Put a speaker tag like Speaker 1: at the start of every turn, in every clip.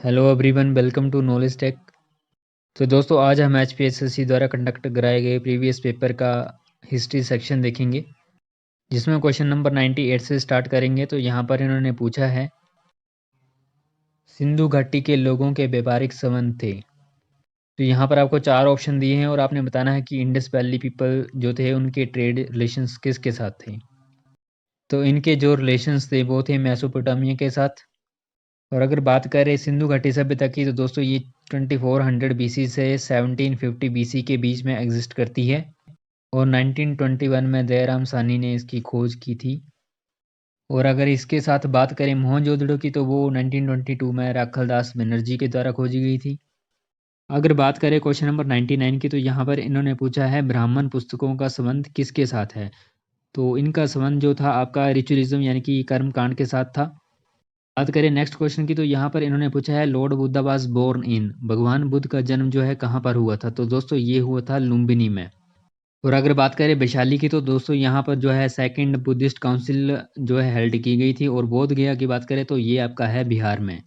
Speaker 1: Hello everyone, welcome to knowledge tech. तो दोस्तों, आज हम एचपीएसएससी द्वारा कंडक्ट कराए गए प्रीवियस पेपर का हिस्ट्री सेक्शन देखेंगे, जिसमें क्वेश्चन नंबर 98 से स्टार्ट करेंगे। तो यहाँ पर इन्होंने पूछा है, सिंधु घाटी के लोगों के व्यापारिक संबंध थे। तो यहाँ पर आपको 4 ऑप्शन दिए हैं और आपने बताना है कि इंडस वैली पीपल जो थे उनके ट्रेड रिलेशंस किसके साथ थे। तो इनके जो रिलेशंस थे वो थे मेसोपोटामिया के साथ। और अगर बात करें सिंधु घाटी सभ्यता की, तो दोस्तों ये 2400 बीसी से 1750 बीसी के बीच में एग्जिस्ट करती है और 1921 में दयाराम साहनी ने इसकी खोज की थी। और अगर इसके साथ बात करें मोहनजोदड़ो की, तो वो 1922 में राखलदास बनर्जी के द्वारा खोजी गई थी। अगर बात करें क्वेश्चन नंबर 99 की, तो यहाँ पर इन्होंने पूछा है ब्राह्मण पुस्तकों का संबंध किसके साथ है। तो इनका संबंध जो था आपका रिचुअलिज्म यानी कि कर्मकांड के साथ था। बात करें नेक्स्ट क्वेश्चन की, तो यहाँ पर इन्होंने पूछा है Lord Buddha was born in, भगवान बुद्ध का जन्म जो है कहाँ पर हुआ था। तो दोस्तों ये हुआ था लुम्बिनी में। और अगर बात करें वैशाली की, तो दोस्तों यहाँ पर जो है सेकंड बुद्धिस्ट काउंसिल जो है हेल्ड की गई थी। और बोध गया की बात करें तो ये आपका है बिहार में।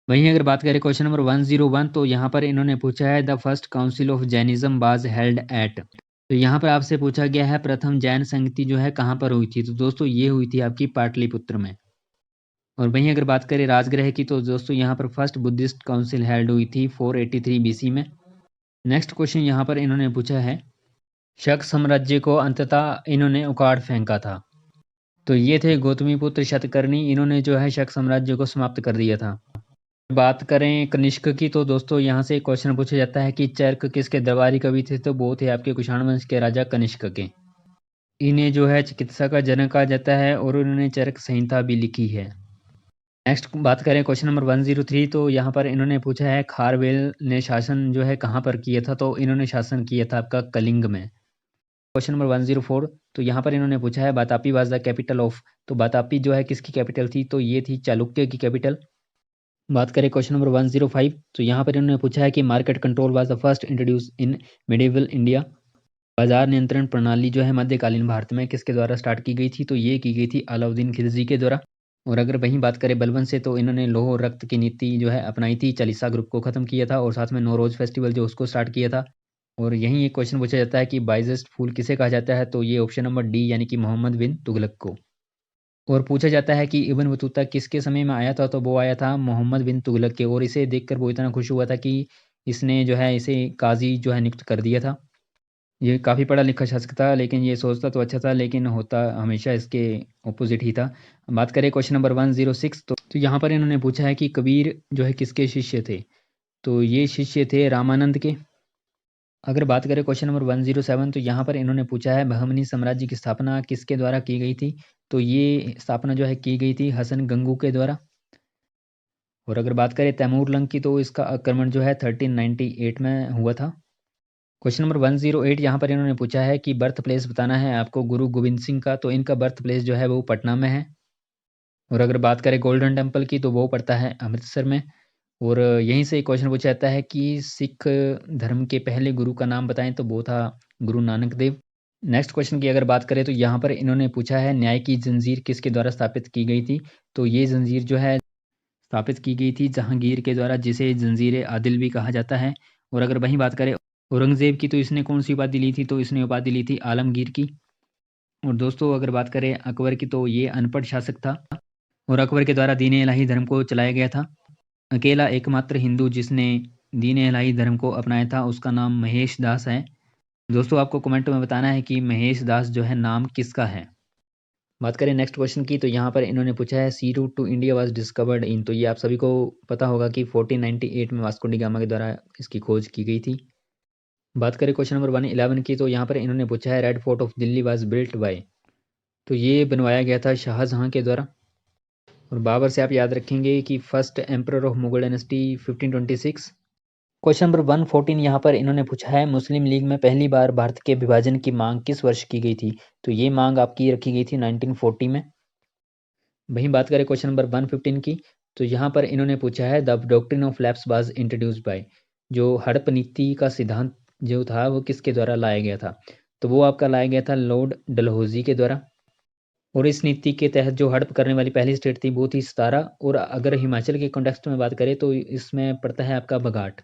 Speaker 1: वहीं अगर बात करें क्वेश्चन नंबर 101, तो यहाँ पर इन्होंने पूछा है the first council of Jainism was held at. तो यहाँ पर आपसे पूछा गया है प्रथम जैन संगति जो है कहाँ पर हुई थी। तो दोस्तों ये हुई थी आपकी पाटलिपुत्र में। और वहीं अगर बात करें राजगृह की, तो दोस्तों यहाँ पर फर्स्ट बुद्धिस्ट काउंसिल हेल्ड हुई थी 483 बीसी में। नेक्स्ट क्वेश्चन यहाँ पर इन्होंने पूछा है शक साम्राज्य को अंततः इन्होंने उखाड़ फेंका था। तो ये थे गौतमीपुत्र शतकर्णी, इन्होंने जो है शक साम्राज्य को समाप्त कर दिया था। बात करें कनिष्क की, तो दोस्तों यहाँ से क्वेश्चन पूछा जाता है कि चरक किसके दरबारी कवि थे। तो वो थे आपके कुषाण वंश के राजा कनिष्क के। इन्हें जो है चिकित्सा का जनक कहा जाता है और उन्होंने चरक संहिता भी लिखी है। नेक्स्ट बात करें क्वेश्चन नंबर 103, तो यहाँ पर इन्होंने पूछा है खारवेल ने शासन जो है कहाँ पर किया था। तो इन्होंने शासन किया था आपका कलिंग में। क्वेश्चन नंबर 104, तो यहाँ पर इन्होंने पूछा है Vatapi was the capital of. तो बातापी जो है किसकी कैपिटल थी। तो ये थी चालुक्य की कैपिटल। बात करें क्वेश्चन नंबर 105, तो यहाँ पर इन्होंने पूछा है कि market control was the first introduce in medieval India. बाजार नियंत्रण प्रणाली जो है मध्यकालीन भारत में किसके द्वारा स्टार्ट की गई थी। तो ये की गई थी अलाउद्दीन खिलजी के द्वारा। और अगर वहीं बात करें बलबन से, तो इन्होंने लौह और रक्त की नीति जो है अपनाई थी, चालीसा ग्रुप को खत्म किया था और साथ में नौरोज फेस्टिवल जो उसको स्टार्ट किया था। और यहीं एक क्वेश्चन पूछा जाता है कि बाइजेस्ट फूल किसे कहा जाता है। तो ये ऑप्शन नंबर डी यानी कि मोहम्मद बिन तुगलक को। और पूछा जाता है कि इब्न बतूता किसके समय में आया था। तो वो आया था मोहम्मद बिन तुगलक के। और इसे देखकर वो इतना खुश हुआ था कि इसने जो है इसे काजी जो है नियुक्त कर दिया था। ये काफ़ी पढ़ा लिखा शासक था, लेकिन ये सोचता तो अच्छा था लेकिन होता हमेशा इसके ऑपोजिट ही था। बात करें क्वेश्चन नंबर 106, तो यहाँ पर इन्होंने पूछा है कि कबीर जो है किसके शिष्य थे। तो ये शिष्य थे रामानंद के। अगर बात करें क्वेश्चन नंबर 107, तो यहाँ पर इन्होंने पूछा है बहमनी साम्राज्य की स्थापना किसके द्वारा की गई थी। तो ये स्थापना जो है की गई थी हसन गंगू के द्वारा। और अगर बात करें तैमूर लंग की, तो इसका आक्रमण जो है 1398 में हुआ था। क्वेश्चन नंबर 108, यहाँ पर इन्होंने पूछा है कि बर्थ प्लेस बताना है आपको गुरु गोविंद सिंह का। तो इनका बर्थ प्लेस जो है वो पटना में है। और अगर बात करें गोल्डन टेम्पल की, तो वो पड़ता है अमृतसर में। और यहीं से एक क्वेश्चन पूछा जाता है कि सिख धर्म के पहले गुरु का नाम बताएं। तो वो था गुरु नानक देव। नेक्स्ट क्वेश्चन की अगर बात करें, तो यहाँ पर इन्होंने पूछा है न्याय की जंजीर किसके द्वारा स्थापित की गई थी। तो ये जंजीर जो है स्थापित की गई थी जहांगीर के द्वारा, जिसे जंजीर आदिल भी कहा जाता है। और अगर वहीं बात करें औरंगजेब की, तो इसने कौन सी उपाधि ली थी। तो इसने उपाधि ली थी आलमगीर की। और दोस्तों अगर बात करें अकबर की, तो ये अनपढ़ शासक था और अकबर के द्वारा दीन इलाही धर्म को चलाया गया था। अकेला एकमात्र हिंदू जिसने दीन इलाही धर्म को अपनाया था उसका नाम महेश दास है। दोस्तों आपको कमेंट में बताना है कि महेश दास जो है नाम किसका है। बात करें नेक्स्ट क्वेश्चन की, तो यहाँ पर इन्होंने पूछा है sea route to India was discovered in. तो ये आप सभी को पता होगा कि 1498 में वास्को डी गामा के द्वारा इसकी खोज की गई थी। बात करें क्वेश्चन नंबर 111 की, तो यहाँ पर इन्होंने पूछा है red fort of Delhi was built by. तो ये बनवाया गया था शाहजहां के द्वारा। और बाबर से आप याद रखेंगे कि first emperor of Mughal dynasty 1526। Question number 114, यहाँ पर इन्होंने पूछा है मुस्लिम लीग में पहली बार भारत के विभाजन की मांग किस वर्ष की गई थी। तो ये मांग आपकी रखी गई थी 1940 में। वहीं बात करें क्वेश्चन नंबर 115 की, तो यहाँ पर इन्होंने पूछा है the doctrine of lapse was introduced by. जो हड़प नीति का सिद्धांत जो था वो किसके द्वारा लाया गया था। तो वो आपका लाया गया था लॉर्ड डलहौजी के द्वारा। और इस नीति के तहत जो हड़प करने वाली पहली स्टेट थी वो थी सतारा, और अगर हिमाचल के कॉन्टेक्स्ट में बात करें तो इसमें पड़ता है आपका बघाट।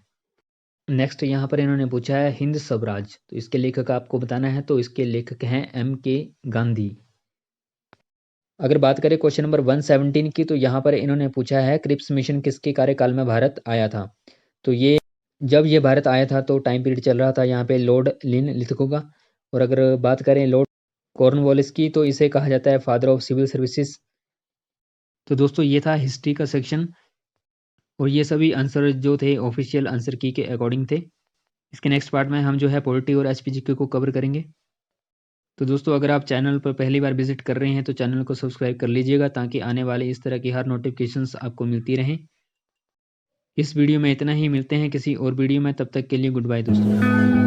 Speaker 1: नेक्स्ट यहाँ पर इन्होंने पूछा है हिंद स्वराज, तो इसके लेखक आपको बताना है, तो इसके लेखक हैं M.K. गांधी। अगर बात करें क्वेश्चन नंबर 117 की, तो यहाँ पर इन्होंने पूछा है क्रिप्स मिशन किसके कार्यकाल में भारत आया था। तो ये जब ये भारत आया था तो टाइम पीरियड चल रहा था यहाँ पे लॉर्ड लिन लिथगो का। और अगर बात करें लॉर्ड कॉर्नवालिस की, तो इसे कहा जाता है फादर ऑफ सिविल सर्विसेज। तो दोस्तों ये था हिस्ट्री का सेक्शन, और ये सभी आंसर जो थे ऑफिशियल आंसर की के अकॉर्डिंग थे। इसके नेक्स्ट पार्ट में हम जो है पॉलिटी और HPGK को कवर करेंगे। तो दोस्तों अगर आप चैनल पर पहली बार विजिट कर रहे हैं तो चैनल को सब्सक्राइब कर लीजिएगा, ताकि आने वाले इस तरह की हर नोटिफिकेशंस आपको मिलती रहें। इस वीडियो में इतना ही, मिलते हैं किसी और वीडियो में, तब तक के लिए गुड बाय दोस्तों।